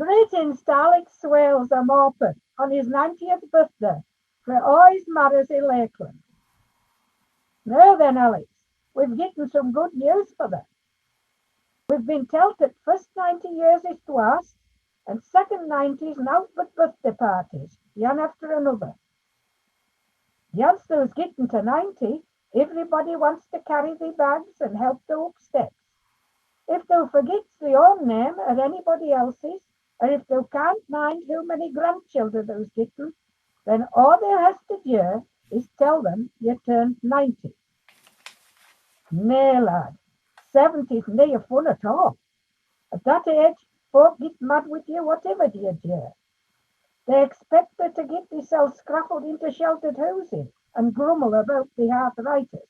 Greetings to Alex Swailes of Morpeth on his 90th birthday for all his matters in Lakeland. Now then, Alex, we've gotten some good news for them. We've been told that first 90 years is twice, and second 90s now but birthday parties, one after another. Once those getting to 90, everybody wants to carry their bags and help them up steps. If thou forgets their own name or anybody else's, or if thou can't mind how many grandchildren thou's getting, then all thou has to do is tell them you turned 90. Nay, lad, 70's nae fun at all. At that age, folk get mad with you whatever you do. They expect you to get yourself scraffled into sheltered housing and grumble about the arthritis.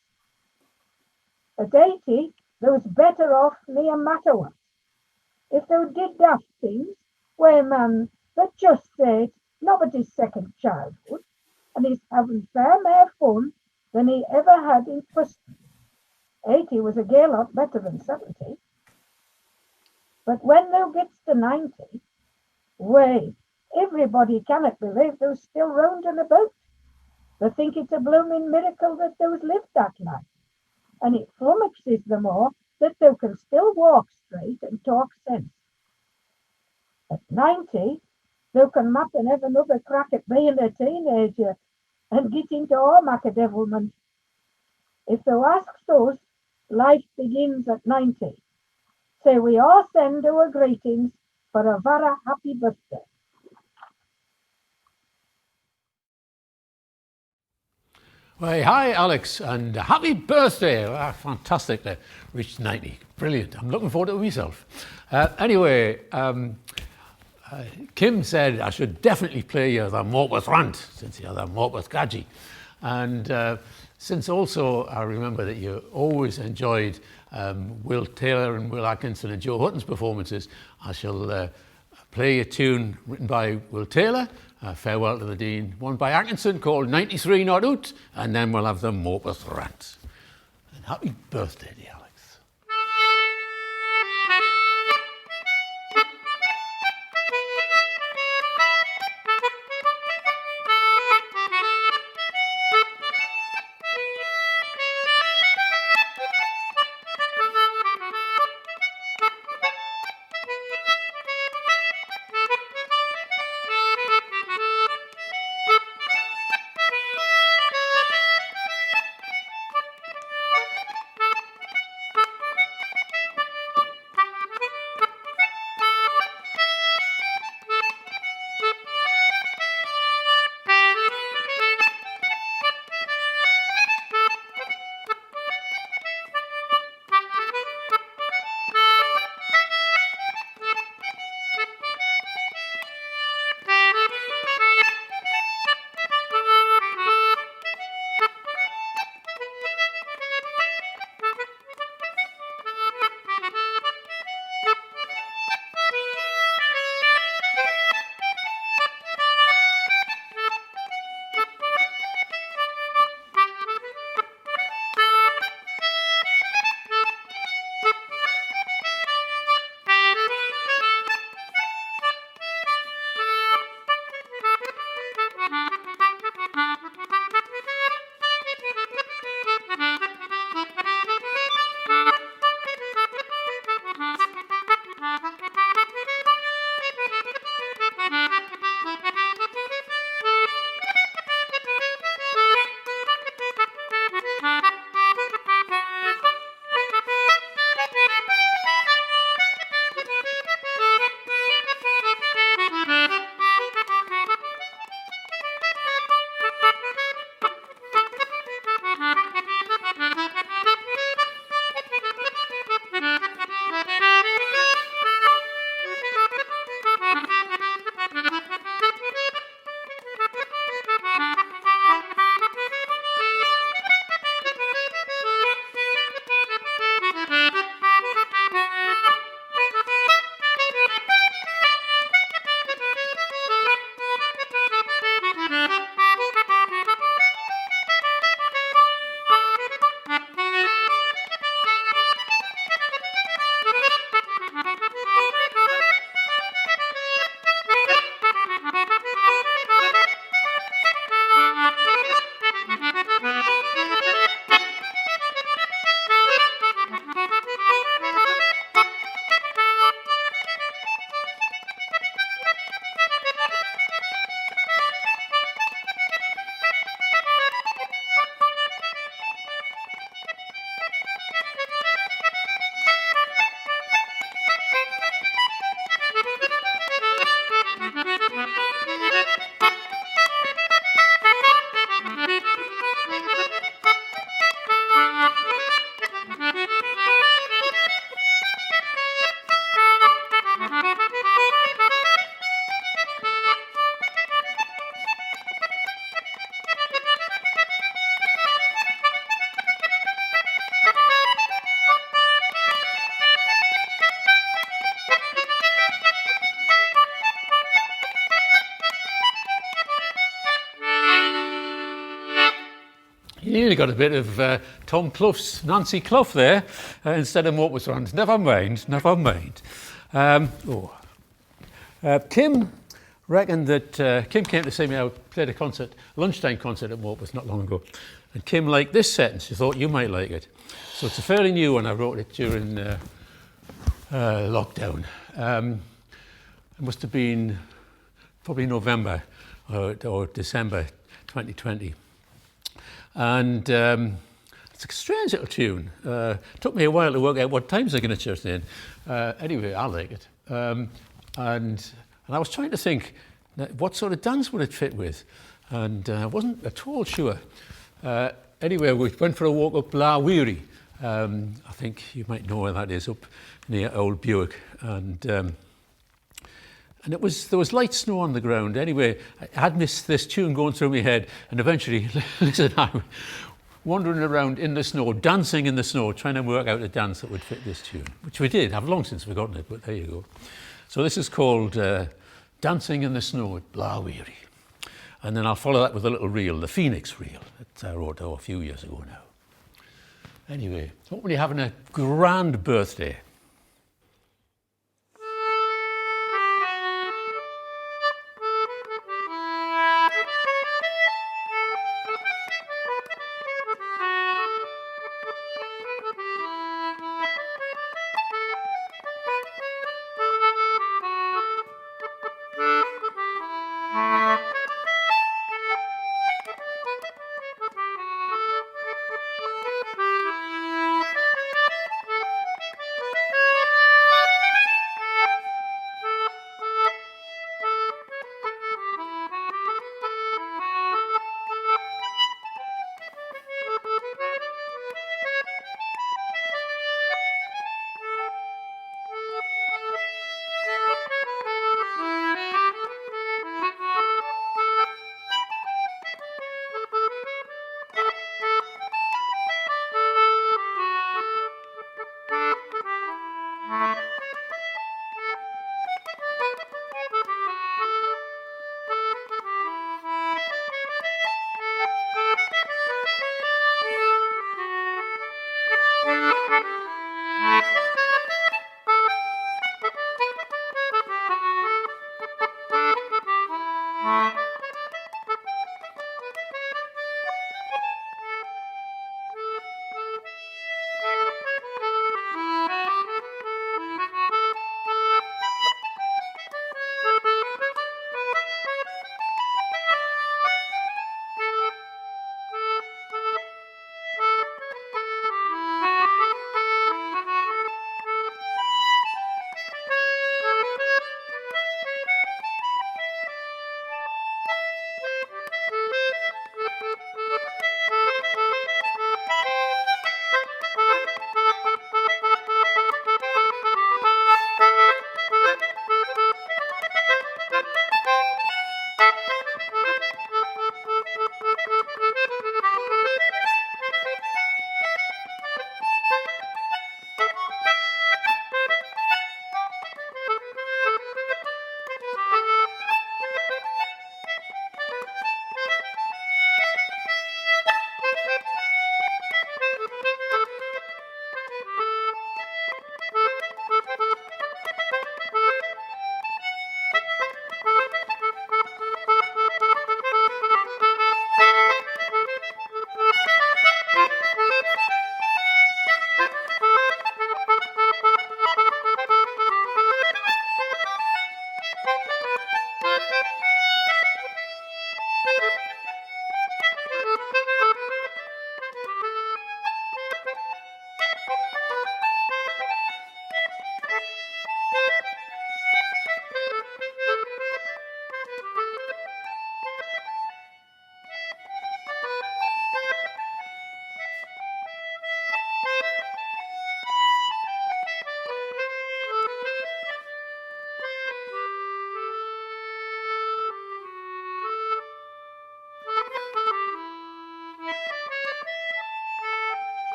At 80, thou's better off near matter what. If thou did daft things, why, man, but just say it, nobody's second childhood, and he's having far more fun than he ever had in Preston. 80 was a gay lot better than 70. But when thou gets to 90, why, everybody cannot believe thou's still round and about. They think it's a blooming miracle that thou's lived that life, and it flummoxes them all that thou can still walk straight and talk sense. At 90, thou can map and have another crack at being a teenager and get into all macadevilment. If thou asks us, life begins at 90. So we all send our greetings for a very happy birthday. Well, hi, Alex, and happy birthday. Fantastic. Reached 90. Brilliant. I'm looking forward to it myself. Anyway, Kim said I should definitely play you the Morpeth Rant, since you're the Morpeth Gadgy. And since also I remember that you always enjoyed Will Taylor and Will Atkinson and Joe Hutton's performances, I shall play a tune written by Will Taylor, Farewell to the Dean, one by Atkinson called 93 Not Out, and then we'll have the Morpeth Rant. And happy birthday, dear Alex. You nearly got a bit of Tom Clough's Nancy Clough there instead of Morpeth Rand. Never mind, never mind. Kim reckoned that Kim came to see me. I played a lunchtime concert at Morpeth not long ago, and Kim liked this sentence. She thought you might like it. So it's a fairly new one. I wrote it during lockdown. It must have been probably November or December 2020. And it's a strange little tune. Took me a while to work out what times they're going to church in. Anyway, I like it. And I was trying to think what sort of dance would it fit with, and I wasn't at all sure. Anyway, we went for a walk up La Weary. I think you might know where that is, up near Old Buick, and there was light snow on the ground. Anyway, I had this tune going through my head, and eventually, listen, I was wandering around in the snow, dancing in the snow, trying to work out a dance that would fit this tune, which we did. I've long since forgotten it, but there you go. So this is called Dancing in the Snow at La Weary. And then I'll follow that with a little reel, the Phoenix reel, that I wrote a few years ago now. Anyway, hopefully you're having a grand birthday.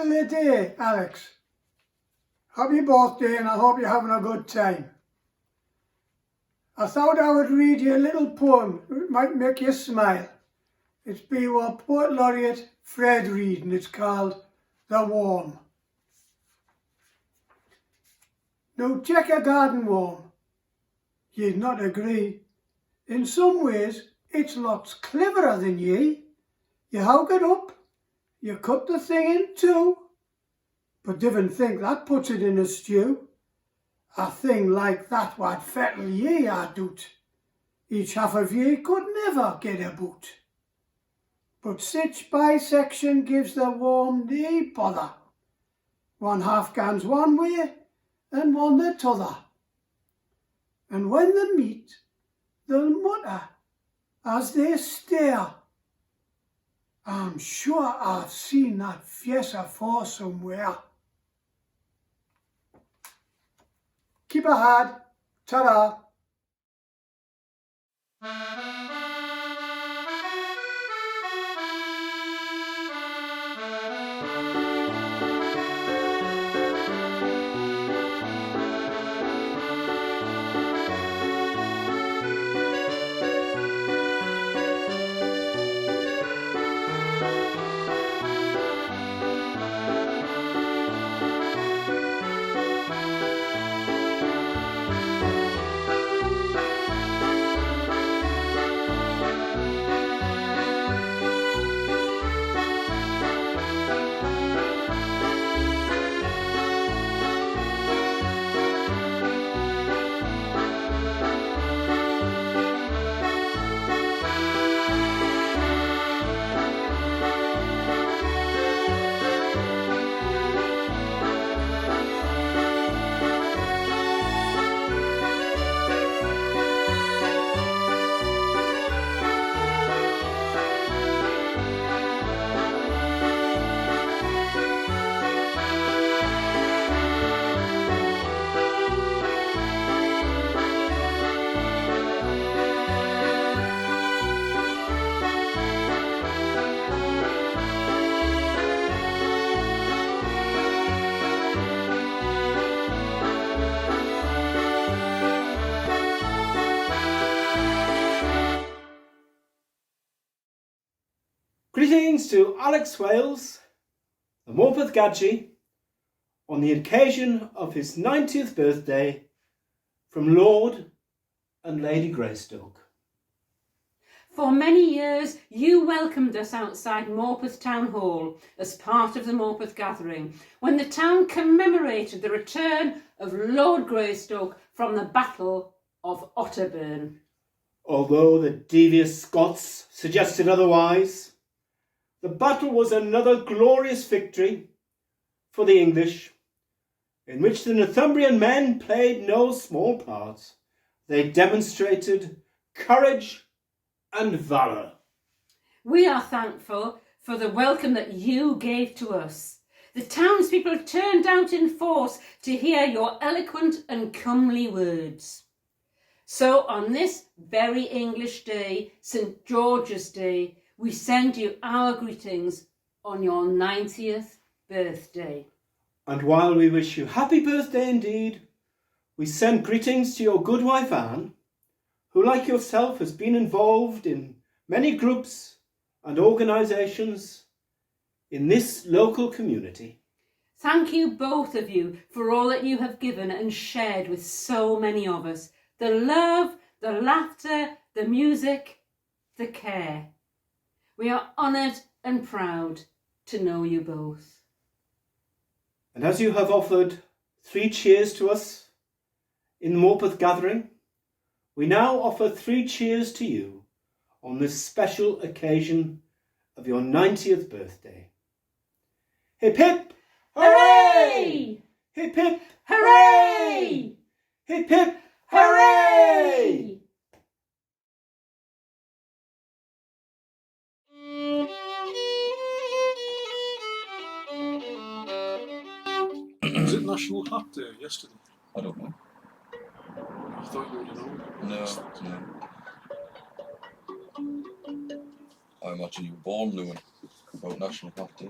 of the day, Alex. Happy birthday, and I hope you're having a good time. I thought I would read you a little poem. It might make you smile. It's by our Poet Laureate Fred Reid, and it's called The Worm. Now check your garden worm. You'd not agree. In some ways, it's lots cleverer than ye. You howk it up, you cut the thing in two, but divn't think that puts it in a stew. A thing like that wad fettle ye, I doot. Each half of ye could never get a boot. But sich bisection gives the worm nae bother. One half gans one way, and one the t'other. And when they meet, they'll mutter as they stare. I'm sure I've seen that face afore somewhere. Keep a hard. Ta-da. Greetings to Alex Swailes, the Morpeth Gadgy, on the occasion of his 90th birthday from Lord and Lady Greystoke. For many years you welcomed us outside Morpeth Town Hall as part of the Morpeth Gathering, when the town commemorated the return of Lord Greystoke from the Battle of Otterburn. Although the devious Scots suggested otherwise, the battle was another glorious victory for the English, in which the Northumbrian men played no small part. They demonstrated courage and valour. We are thankful for the welcome that you gave to us. The townspeople turned out in force to hear your eloquent and comely words. So on this very English day, St. George's Day, we send you our greetings on your 90th birthday. And while we wish you happy birthday indeed, we send greetings to your good wife Anne, who like yourself has been involved in many groups and organisations in this local community. Thank you both of you for all that you have given and shared with so many of us. The love, the laughter, the music, the care. We are honoured and proud to know you both. And as you have offered 3 cheers to us in the Morpeth Gathering, we now offer 3 cheers to you on this special occasion of your 90th birthday. Hip hip! Hooray! Hip hip! Hooray! Hip hip! Hooray! Was it National Hat Day yesterday? I don't know. I thought you would know. No. I imagine you were born knowing about National Hat Day.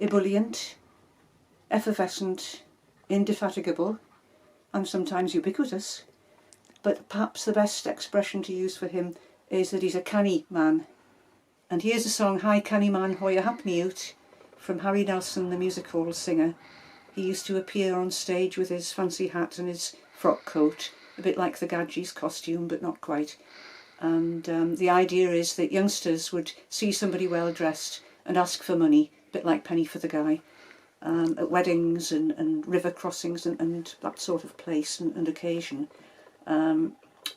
ebullient, effervescent, indefatigable, and sometimes ubiquitous. But perhaps the best expression to use for him is that he's a canny man. And here's the song Hi Canny Man Hoya Hapney Out from Harry Nelson, the music hall singer. He used to appear on stage with his fancy hat and his frock coat, a bit like the Gadgy's costume, but not quite. And the idea is that youngsters would see somebody well dressed and ask for money, a bit like Penny for the Guy, at weddings and river crossings and that sort of place and occasion. And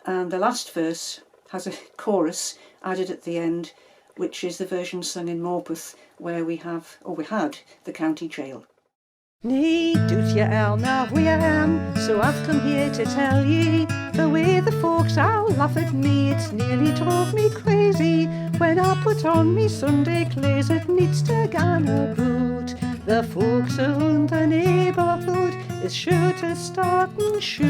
the last verse has a chorus added at the end, which is the version sung in Morpeth, where we had the county jail. Nee, doet je el now who I am, so I've come here to tell ye, the way the folks all laugh at me, it's nearly drove me crazy, when I put on me Sunday clothes, it needs to gan about. The folks around the neighbourhood is sure to start and shoot.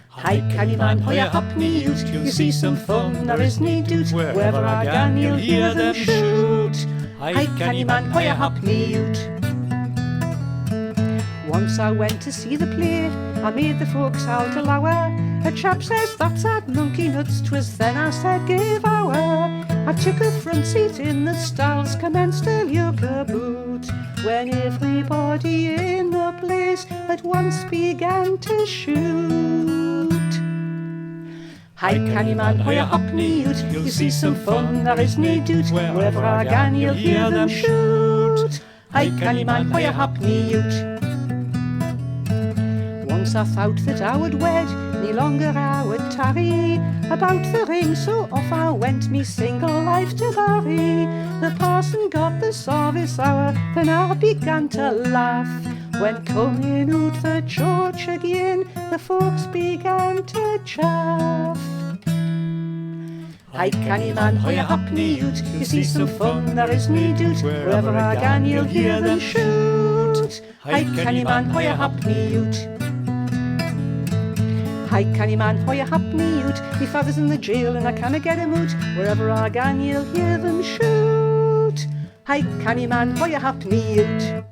Hi canny man, hoya hapney out, you see some fun, there is need doot, wherever I gan you'll hear them shoot. Hi canny man, hoya hapney out. Once I went to see the play, I made the folks all to lower. A chap says that's at monkey nuts, 'twas then I said give hour. I took a front seat in the stalls, commenced to look about, when everybody in the place at once began to shoot. Hi canny man, hoya hapney out, you'll see some fun, there is need doot, wherever I gan you'll hear them shoot. Hi canny man, hoya hapney out. Once I thought that I would wed, no longer I would tarry about the ring, so off I went me single life to bury. The parson got the service hour, then I began to laugh, when coming out the church again, the folks began to chaff. Hi canny man, hoya hapney out, you see some fun, there is need doot, wherever I gan you'll hear them shoot. Hi canny man, hoya hapney out. Hi canny man, hoya hapney out, me father's in the jail and I canna get him out, wherever I gan you'll hear them shoot. Hi canny man, hoya hapney out.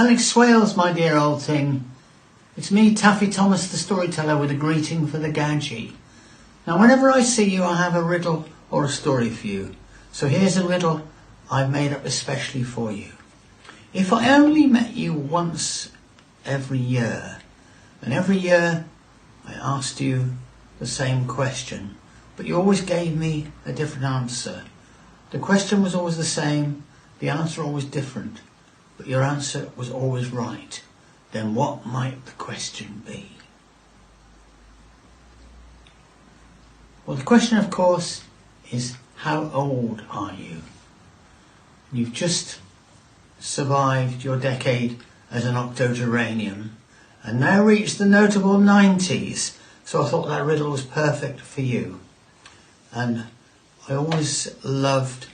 Alex Swailes, my dear old thing. It's me, Taffy Thomas the storyteller, with a greeting for the Gadgy. Now whenever I see you, I have a riddle or a story for you. So here's a riddle I've made up especially for you. If I only met you once every year, and every year I asked you the same question, but you always gave me a different answer. The question was always the same, the answer always different, but your answer was always right. Then what might the question be? Well, the question, of course, is how old are you? You've just survived your decade as an octogenarian and now reached the notable 90s, so I thought that riddle was perfect for you. And I always loved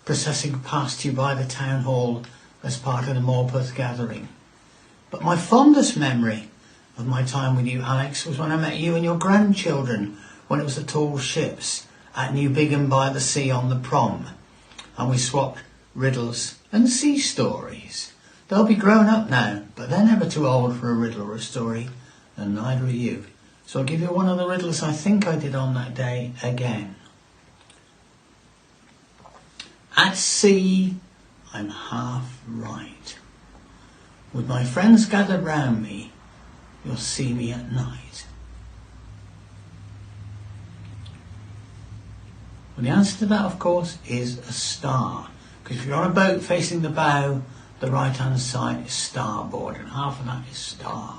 processing past you by the town hall as part of the Morpeth gathering. But my fondest memory of my time with you, Alex, was when I met you and your grandchildren when it was the tall ships at New Bigham by the sea on the prom, and we swapped riddles and sea stories. They'll be grown up now, but they're never too old for a riddle or a story, and neither are you. So I'll give you one of the riddles I think I did on that day again. At sea, I'm half right. With my friends gathered round me, you'll see me at night. Well, the answer to that, of course, is a star. Because if you're on a boat facing the bow, the right-hand side is starboard, and half of that is star.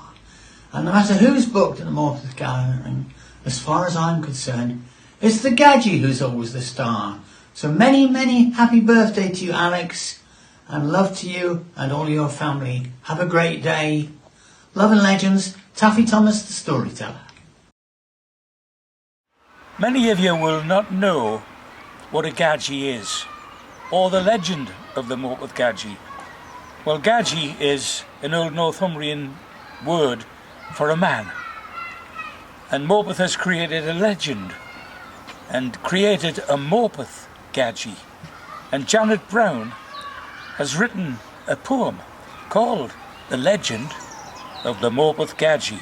And no matter who's booked at the Morpeth gathering, as far as I'm concerned, it's the Gadgy who's always the star. So many, many happy birthday to you, Alex, and love to you and all your family. Have a great day. Love and legends, Taffy Thomas the storyteller. Many of you will not know what a Gadgy is, or the legend of the Morpeth Gadgy. Well, Gadgy is an old Northumbrian word for a man. And Morpeth has created a legend and created a Morpeth Gadgy. And Janet Brown has written a poem called The Legend of the Morpeth Gadgy.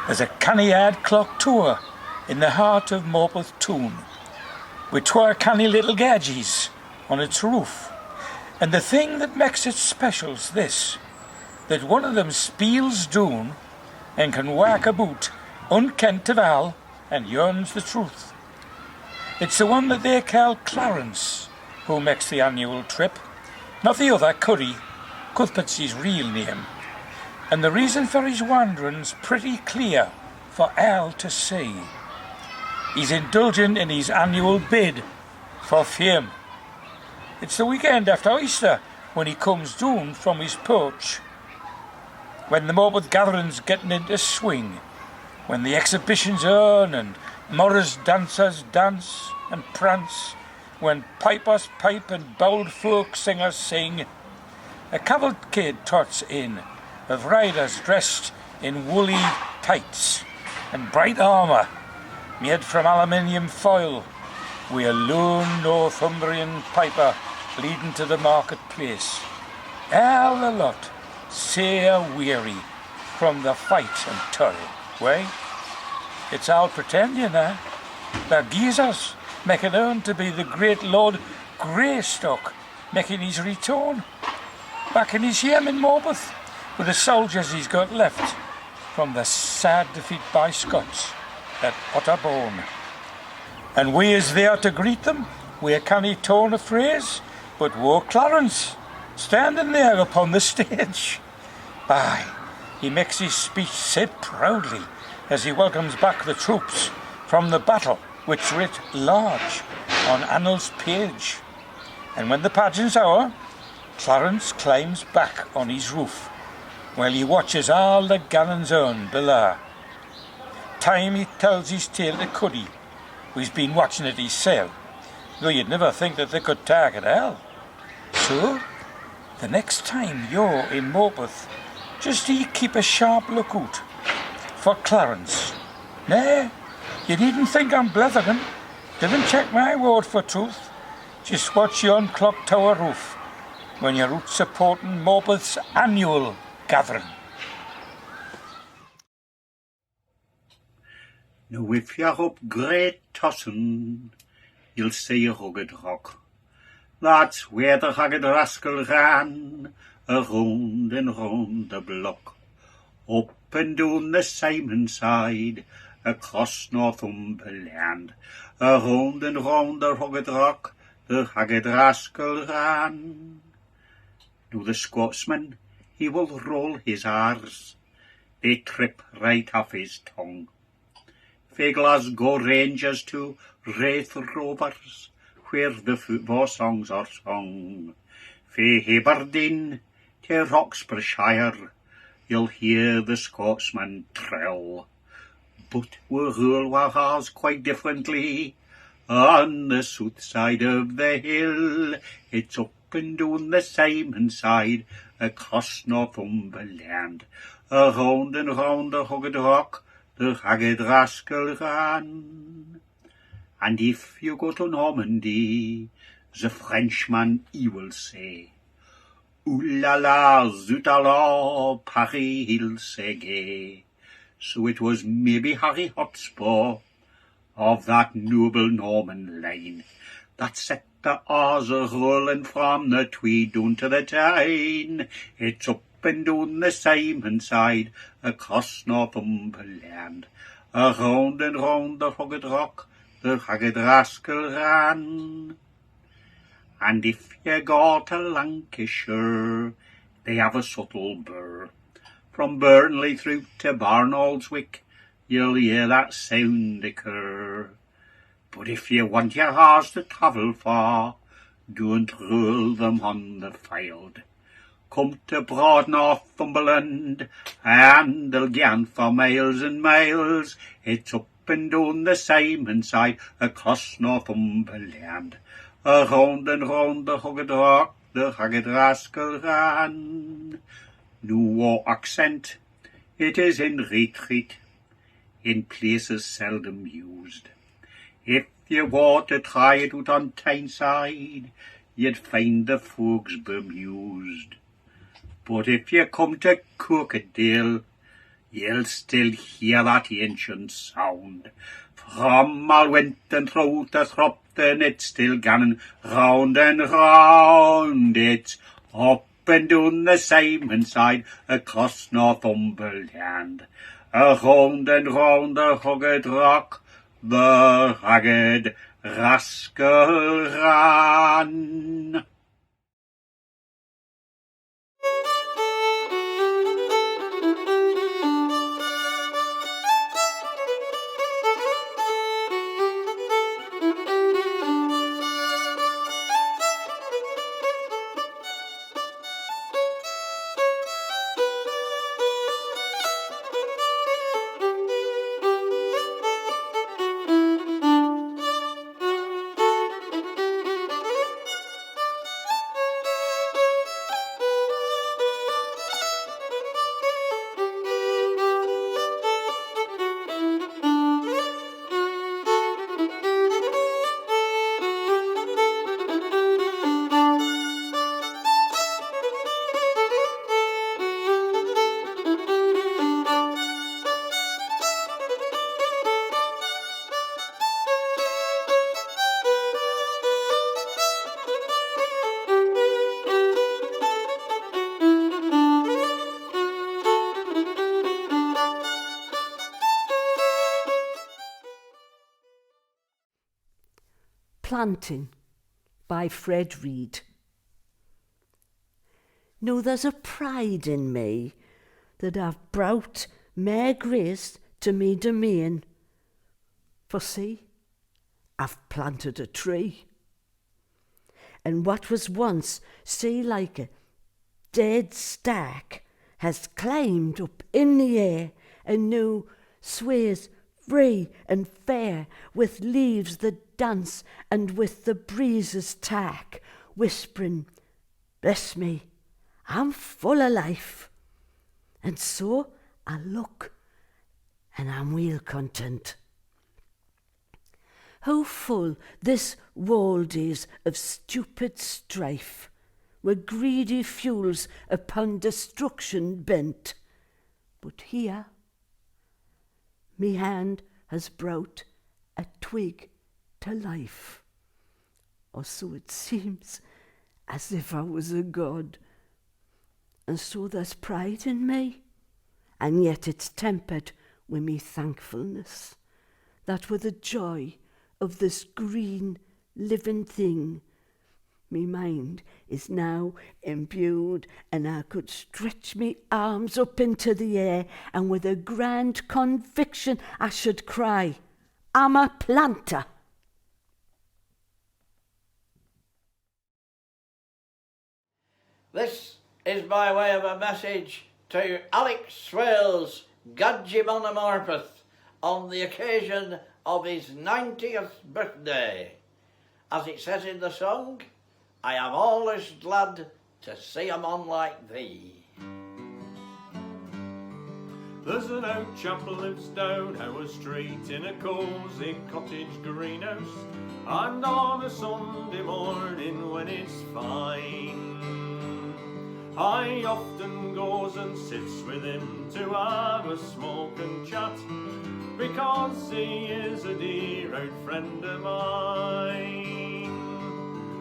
There's a canny yard clock tower in the heart of Morpeth Town, with 2 canny little Gadgies on its roof. And the thing that makes it special's this, that one of them spiels doon and can walk about unkent of all and yearns the truth. It's the one that they call Clarence who makes the annual trip, not the other, Curry. Cuthbert's his real name. And the reason for his wandering's pretty clear for all to see. He's indulging in his annual bid for fame. It's the weekend after Easter when he comes down from his perch, when the Morpeth gathering's getting into swing, when the exhibitions on and morris dancers dance and prance, when pipers pipe and bold folk singers sing. A cavalcade trots in of riders dressed in woolly tights and bright armour made from aluminium foil, with a lone Northumbrian piper leading to the marketplace. All the lot sair weary from the fight and toil. Why? It's all pretend, you know. They're geezers making on to be the great Lord Greystock making his return back in his home in Morpeth with the soldiers he's got left from the sad defeat by Scots at Otterbourne. And we is there to greet them, we a canny tone of phrase, but woe Clarence, standing there upon the stage. Aye, he makes his speech said proudly as he welcomes back the troops from the battle, which writ large on Annal's page. And when the pageant's o'er, Clarence climbs back on his roof, while he watches all the gallons on below. Time he tells his tale to Cuddy, who's been watching at his sail, though you'd never think that they could talk at all. So, the next time you're in Morpeth, just ye keep a sharp lookout for Clarence. Nay, you needn't think I'm blethering. Didn't check my word for truth. Just watch yon clock tower roof, when you're out supporting Morpeth's annual gathering. Now if you're up Great Tossin, you'll see a rugged rock. That's where the haggard rascal ran, around and round the block. Up and down the Simon side, across Northumberland, around and round the rugged rock, the haggard rascal ran. Now the Scotsman, he will roll his R's, they trip right off his tongue. Fae Glasgow Rangers to Wraith Rovers, where the football songs are sung. Fae Aberdeen to Roxburghshire, you'll hear the Scotsman trill. But we rule our ours quite differently. On the south side of the hill, it's up and down the Simon side, across Northumberland, around and round the rugged rock, the haggard rascal ran. And if you go to Normandy, the Frenchman he will say, Ooh la la, zut alors, Paris he'll say gay. So it was maybe Harry Hotspur of that noble Norman line that set the oars a-rolling from the Tweed down to the Tyne. It's up and down the Simon side, across Northumberland, around and round the rugged rock, the haggard rascal ran. And if you go to Lancashire, they have a subtle burr. From Burnley through to Barnoldswick, you'll hear that sound occur. But if you want your horse to travel far, don't rule them on the field. Come to broad Northumberland, and they'll gan for miles and miles. It's up and down the Simon side, across Northumberland, around and round the rugged rock, the haggard rascal ran. No accent, it is in retreat, in places seldom used. If you were to try it out on Tyneside, you'd find the folks bemused. But if you come to Kirkendale, you'll still hear that ancient sound. From Malwinton through to Thropton, it's still ganning round and round. It's up and down the Simon side, across Northumberland, around and round the rugged rock, the haggard rascal ran. Planting by Fred Reid. Now there's a pride in me that I've brought Mare Grace to me domain. For see, I've planted a tree. And what was once, say, like a dead stack has climbed up in the air and now sways free and fair, with leaves that dance and with the breezes tack, whispering, bless me, I'm full of life. And so I look and I'm weel content. How full this world is of stupid strife, were greedy fools upon destruction bent. But here, me hand has brought a twig to life, or so it seems, as if I was a god. And so there's pride in me, and yet it's tempered with me thankfulness, that with the joy of this green living thing, me mind is now imbued, and I could stretch me arms up into the air, and with a grand conviction I should cry, I'm a planter. This is by way of a message to Alex Swailes Gadgy on Morpeth on the occasion of his 90th birthday. As it says in the song, I am always glad to see a man like thee. There's an old chap lives down our street in a cosy cottage greenhouse, and on a Sunday morning when it's fine, I often goes and sits with him to have a smoke and chat, because he is a dear old friend of mine.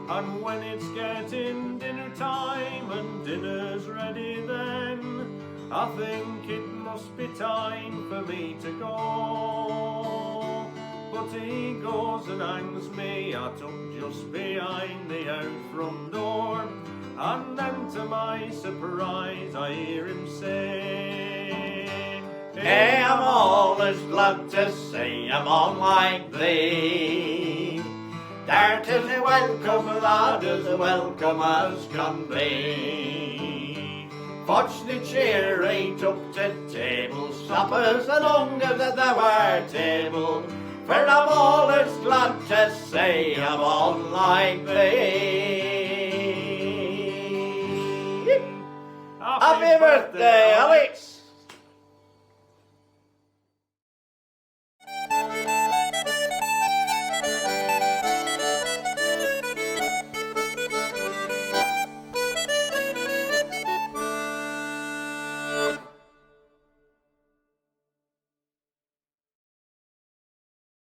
And when it's getting dinner time and dinner's ready then, I think it must be time for me to go. But he goes and hangs me out up just behind the out front door, and then to my surprise I hear him say, Hey, I'm always glad to see a man like thee. That is a welcome, lad, as welcome as can be. Fetch the cheer right up to table, suppers along as at our table, for I'm always glad to see a man like thee. Happy birthday, Alex!